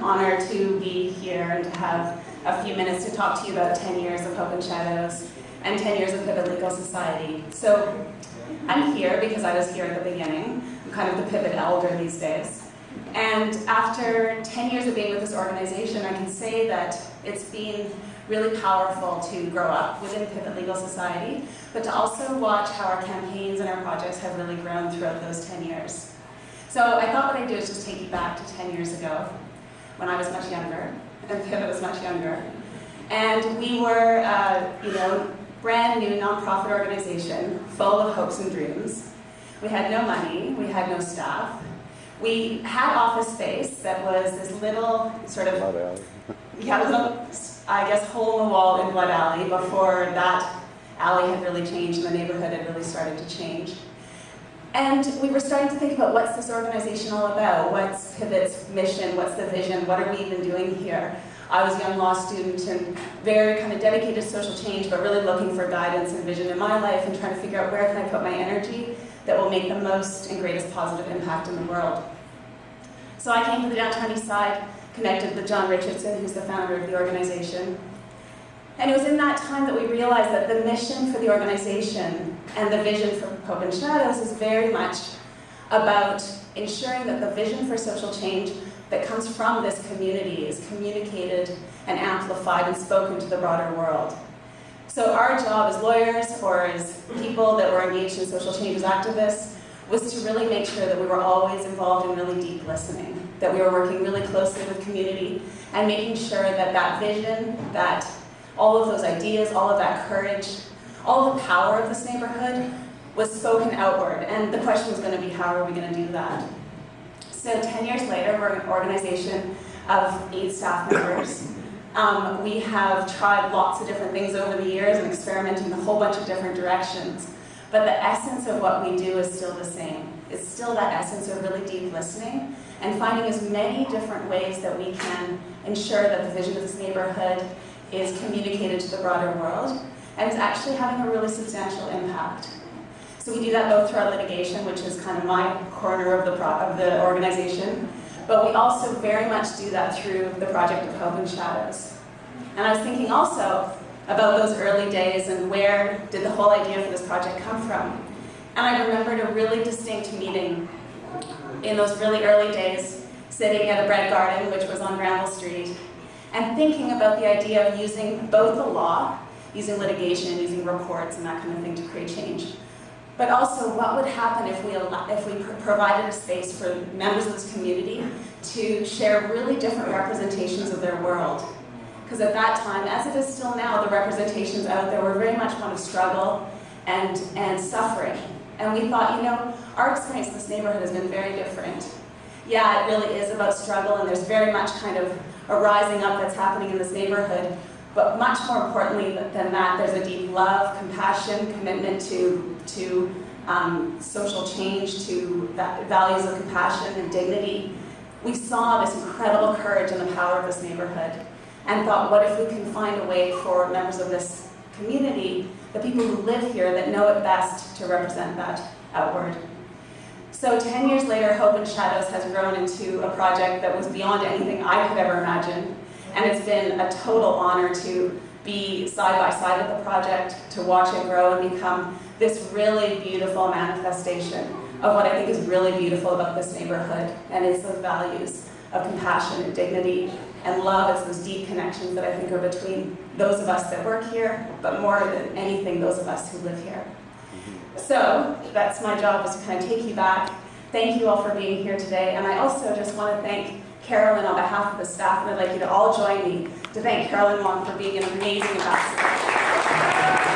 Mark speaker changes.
Speaker 1: honor to be here and to have a few minutes to talk to you about 10 years of Hope and Shadows and 10 years of Pivot Legal Society. So I'm here because I was here at the beginning. I'm kind of the Pivot elder these days. And after 10 years of being with this organization, I can say that it's been really powerful to grow up within Pivot Legal Society, but to also watch how our campaigns and our projects have really grown throughout those 10 years. So I thought what I'd do is just take you back to 10 years ago, when I was much younger, and Pivot was much younger. And we were, brand new nonprofit organization, full of hopes and dreams. We had no money, we had no staff. We had office space that was this little sort of, little, I guess, hole in the wall in Blood Alley before that alley had really changed and the neighborhood had really started to change. And we were starting to think about what's this organization all about? What's Pivot's mission? What's the vision? What are we even doing here? I was a young law student and very kind of dedicated to social change, but really looking for guidance and vision in my life and trying to figure out where can I put my energy that will make the most and greatest positive impact in the world. So I came to the downtown east side, connected with John Richardson, who's the founder of the organization. And it was in that time that we realized that the mission for the organization and the vision for Hope and Shadows is very much about ensuring that the vision for social change that comes from this community is communicated and amplified and spoken to the broader world. So our job as lawyers or as people that were engaged in social change as activists was to really make sure that we were always involved in really deep listening, that we were working really closely with community and making sure that that vision, that all of those ideas, all of that courage, all of the power of this neighborhood was spoken outward. And the question was going to be, how are we going to do that? So 10 years later, we're an organization of 8 staff members. We have tried lots of different things over the years and experimented in a whole bunch of different directions. But the essence of what we do is still the same. It's still that essence of really deep listening and finding as many different ways that we can ensure that the vision of this neighborhood is communicated to the broader world and is actually having a really substantial impact. So we do that both through our litigation, which is kind of my corner of the organization, but we also very much do that through the project of Hope and Shadows. And I was thinking also about those early days and where did the whole idea for this project come from. And I remembered a really distinct meeting in those really early days, sitting at a bread garden, which was on Granville Street, and thinking about the idea of using both the law, using litigation, using reports and that kind of thing to create change. But also, what would happen if we provided a space for members of this community to share really different representations of their world? Because at that time, as it is still now, the representations out there were very much one of struggle and suffering. And we thought, our experience in this neighborhood has been very different. Yeah, it really is about struggle, and there's very much kind of a rising up that's happening in this neighborhood. But much more importantly than that, there's a deep love, compassion, commitment to social change, to values of compassion and dignity. We saw this incredible courage and the power of this neighborhood and thought, what if we can find a way for members of this community, the people who live here that know it best, to represent that outward. So 10 years later, Hope and Shadows has grown into a project that was beyond anything I could ever imagine. And it's been a total honor to be side by side with the project, to watch it grow and become this really beautiful manifestation of what I think is really beautiful about this neighborhood. And it's those values of compassion and dignity and love. It's those deep connections that I think are between those of us that work here, but more than anything, those of us who live here. So that's my job, is to kind of take you back. Thank you all for being here today. And I also just want to thank Carolyn on behalf of the staff, and I'd like you to all join me to thank Carolyn Wong for being an amazing ambassador.